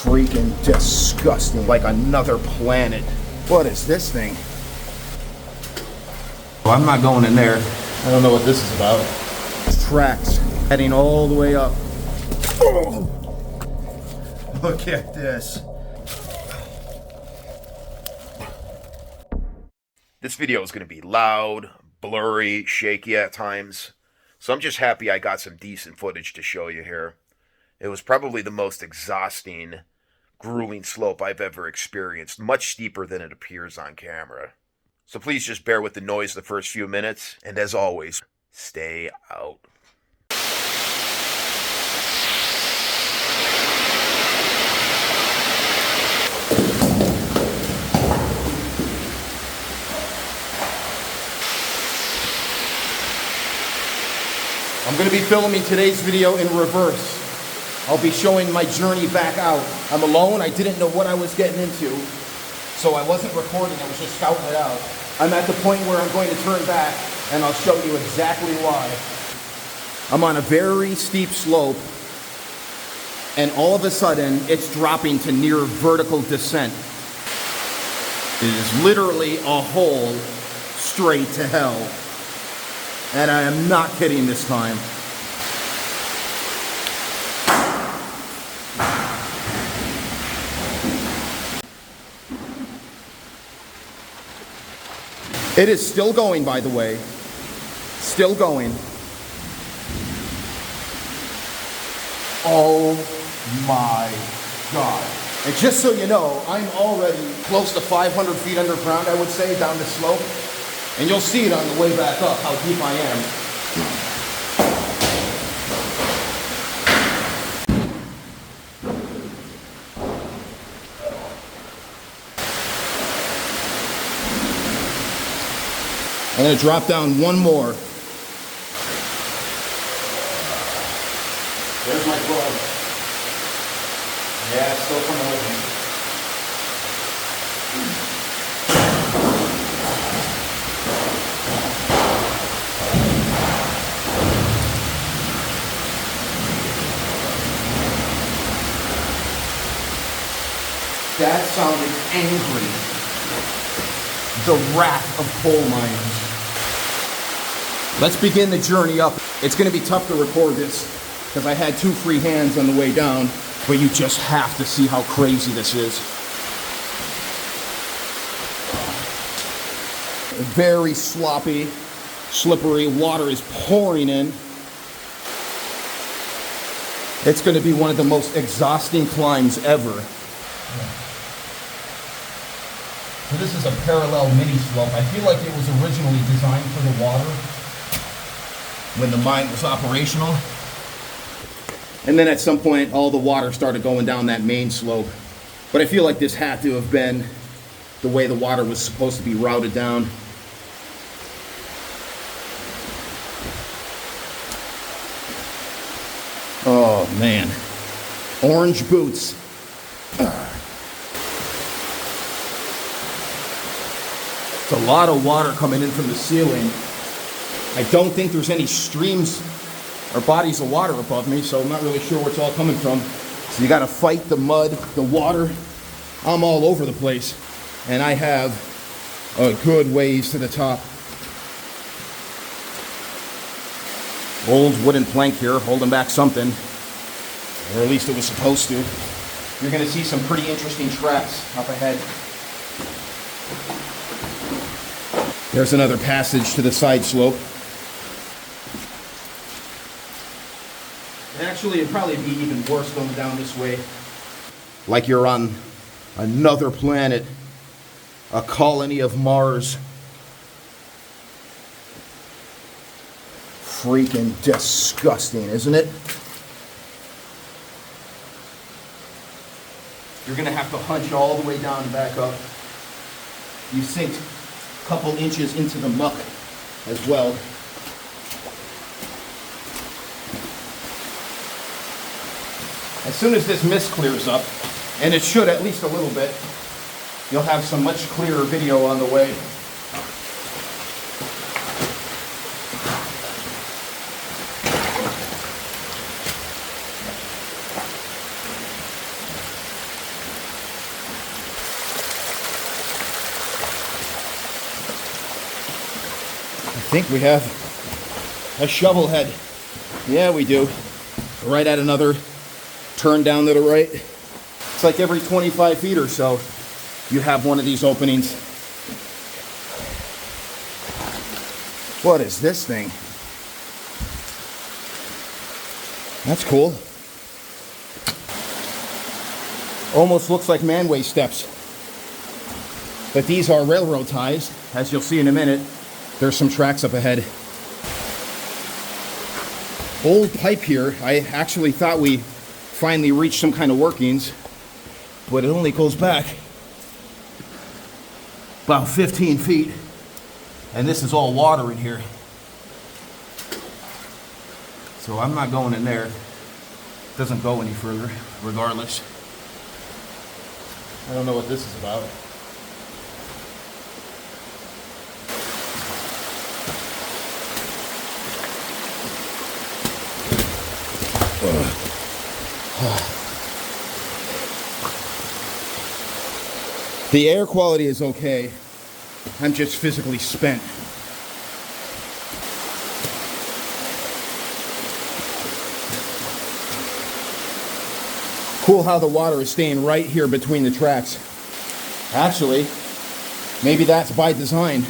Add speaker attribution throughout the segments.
Speaker 1: Freaking disgusting, like another planet. What is this thing? Well, I'm not going in there. I don't know what this is about. Tracks heading all the way up. Oh! Look at this. This video is going to be loud, blurry, shaky at times. So I'm just happy I got some decent footage to show you here. It was probably the most exhausting, grueling slope I've ever experienced, much steeper than it appears on camera. So please just bear with the noise the first few minutes, and as always, stay out. I'm going to be filming today's video in reverse. I'll be showing my journey back out. I'm alone. I didn't know what I was getting into, so I wasn't recording. I was just scouting it out. I'm at the point where I'm going to turn back, and I'll show you exactly why. I'm on a very steep slope, and all of a sudden, it's dropping to near vertical descent. It is literally a hole straight to hell. And I am not kidding this time. It is still going, by the way. Still going. Oh my God. And just so you know, I'm already close to 500 feet underground, I would say, down the slope. And you'll see it on the way back up, how deep I am. I'm going to drop down one more. There's my club. Yeah, it's still coming with me. That sounded angry. The wrath of coal miners. Let's begin the journey up. It's going to be tough to record this because I had two free hands on the way down, but you just have to see how crazy this is. Very sloppy, slippery, water is pouring in. It's going to be one of the most exhausting climbs ever. So this is a parallel mini slope. I feel like it was originally designed for the water when the mine was operational. And then at some point, all the water started going down that main slope. But I feel like this had to have been the way the water was supposed to be routed down. Oh man. Orange boots. It's a lot of water coming in from the ceiling. I don't think there's any streams or bodies of water above me, so I'm not really sure where it's all coming from. So you gotta fight the mud, the water. I'm all over the place. And I have a good ways to the top. Old wooden plank here, holding back something. Or at least it was supposed to. You're gonna see some pretty interesting tracks up ahead. There's another passage to the side slope. Actually, it'd probably be even worse going down this way. Like you're on another planet, a colony of Mars. Freaking disgusting, isn't it? You're gonna have to hunch all the way down and back up. You sink couple inches into the muck as well. As soon as this mist clears up, and it should at least a little bit, you'll have some much clearer video on the way. think we have a shovel head. Yeah, we do. Right at another turn down to the right. It's like every 25 feet or so, you have one of these openings. What is this thing? That's cool. Almost looks like manway steps. But these are railroad ties. As you'll see in a minute, there's some tracks up ahead. Old pipe here. I actually thought we finally reached some kind of workings, but it only goes back about 15 feet. And this is all water in here. So I'm not going in there. It doesn't go any further, regardless. I don't know what this is about. The air quality is okay. I'm just physically spent. Cool how the water is staying right here between the tracks. Actually, maybe that's by design.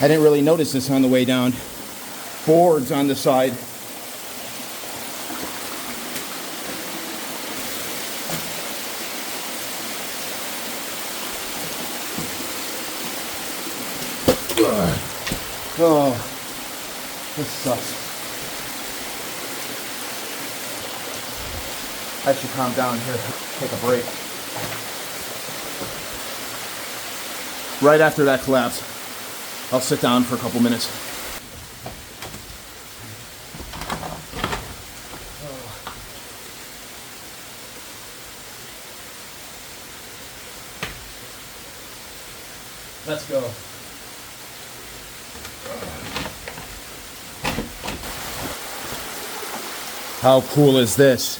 Speaker 1: I didn't really notice this on the way down. Boards on the side. Oh, this sucks. I should calm down here, take a break. Right after that collapse, I'll sit down for a couple minutes. Let's go. How cool is this?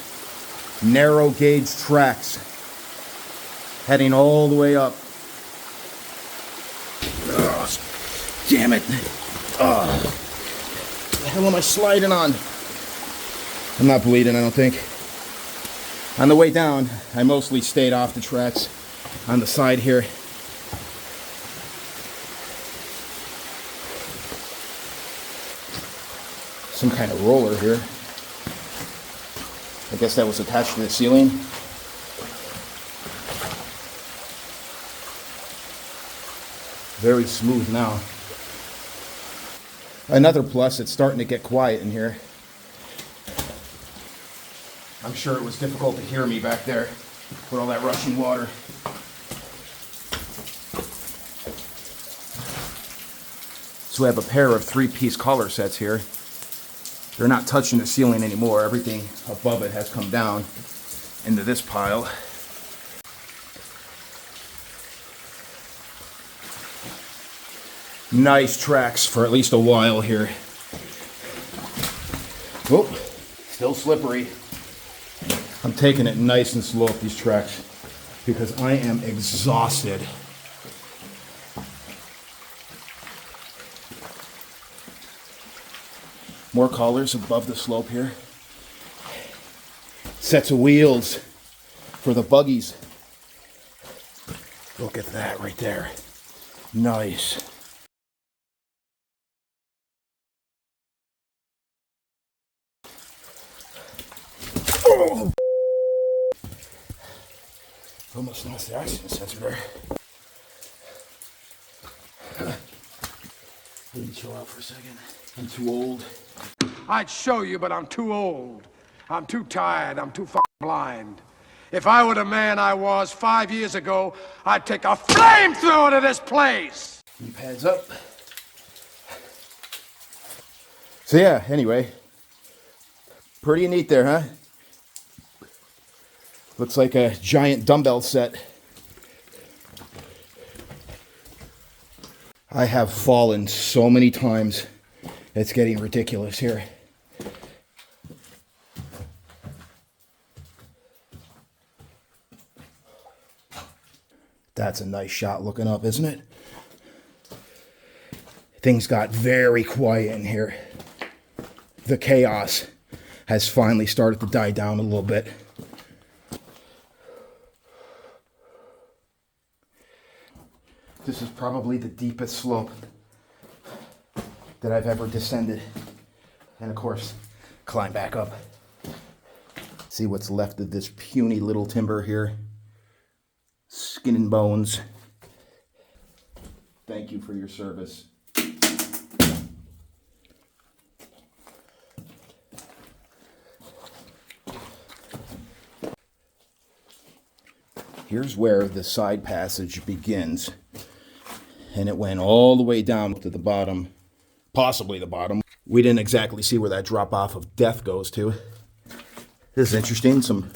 Speaker 1: Narrow gauge tracks heading all the way up. Ugh, damn it. Ugh. What the hell am I sliding on? I'm not bleeding, I don't think. On the way down, I mostly stayed off the tracks on the side here. Some kind of roller here. I guess that was attached to the ceiling. Very smooth now. Another plus, it's starting to get quiet in here. I'm sure it was difficult to hear me back there with all that rushing water. So we have a pair of 3-piece collar sets here. They're not touching the ceiling anymore. Everything above it has come down into this pile. Nice tracks for at least a while here. Oh, still slippery. I'm taking it nice and slow up these tracks because I am exhausted. More collars above the slope here. Sets of wheels for the buggies. Look at that right there. Nice. Oh! Almost lost the oxygen sensor there. Let me chill out for a second. I'm too old.
Speaker 2: I'd show you, but I'm too old. I'm too tired. I'm too f***ing blind. If I were the man I was 5 years ago, I'd take a flamethrower to this place!
Speaker 1: Keep heads up. So yeah, anyway. Pretty neat there, huh? Looks like a giant dumbbell set. I have fallen so many times. It's getting ridiculous here. That's a nice shot looking up, isn't it? things got very quiet in here. The chaos has finally started to die down a little bit. This is probably the deepest slope that I've ever descended. And of course, climb back up. See what's left of this puny little timber here. Skin and bones. Thank you for your service. Here's where the side passage begins. And it went all the way down to the bottom, possibly the bottom. We didn't exactly see where that drop off of death goes to. This is interesting, some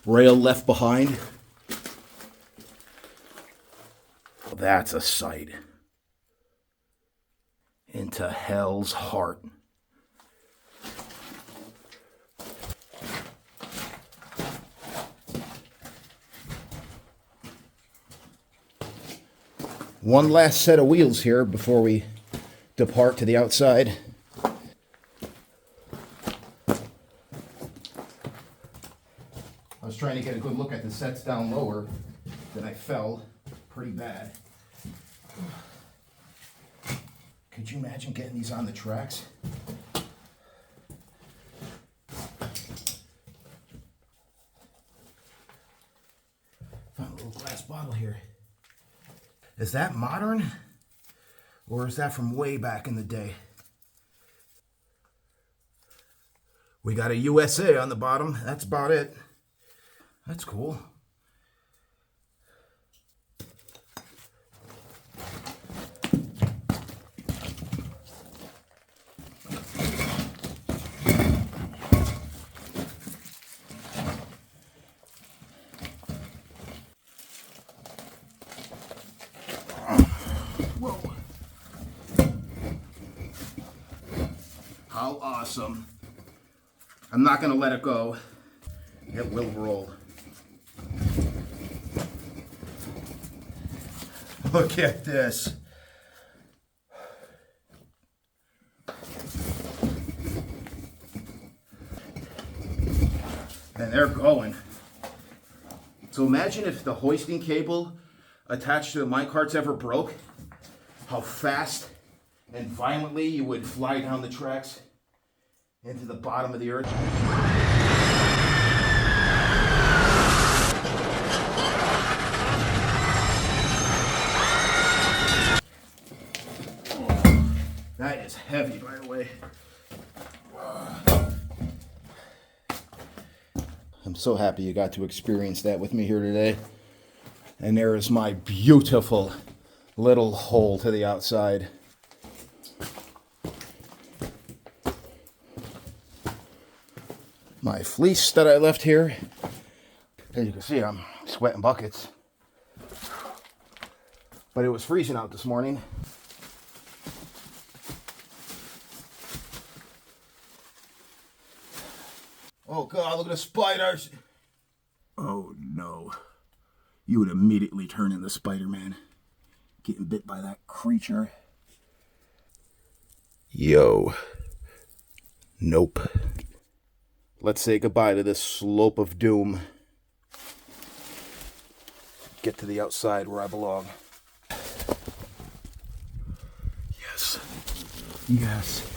Speaker 1: rail left behind. That's a sight. Into hell's heart. One last set of wheels here before we depart to the outside. I was trying to get a good look at the sets down lower, then I fell pretty bad. Could you imagine getting these on the tracks? Found a little glass bottle here. Is that modern? Or is that from way back in the day? We got a USA on the bottom. That's about it. That's cool. Whoa. How awesome. I'm not going to let it go. It will roll. Look at this. And they're going. So imagine if the hoisting cable attached to the minecarts ever broke, how fast and violently you would fly down the tracks into the bottom of the earth. That is heavy, by the way. I'm so happy you got to experience that with me here today. And there is my beautiful little hole to the outside. My fleece that I left here. As you can see, I'm sweating buckets. But it was freezing out this morning. Oh God, look at the spiders. Oh no. You would immediately turn into Spider-Man. Getting bit by that creature. Yo. Nope. Let's say goodbye to this slope of doom. Get to the outside where I belong. Yes. Yes.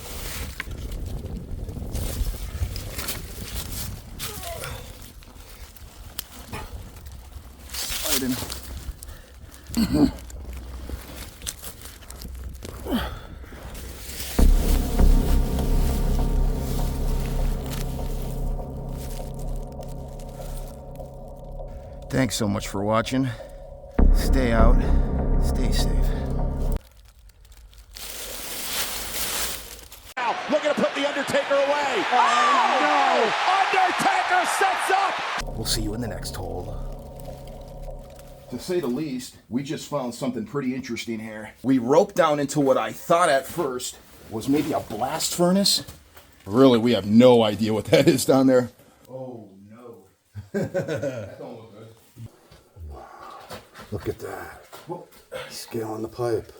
Speaker 1: Thanks so much for watching. Stay out, stay safe.
Speaker 3: Now, looking to put the Undertaker away. Oh, no! Undertaker sets up!
Speaker 1: We'll see you in the next hole. To say the least, we just found something pretty interesting here. We roped down into what I thought at first was maybe a blast furnace. Really, we have no idea what that is down there. Oh no. That don't look good.
Speaker 4: Look at that. Scale on the pipe.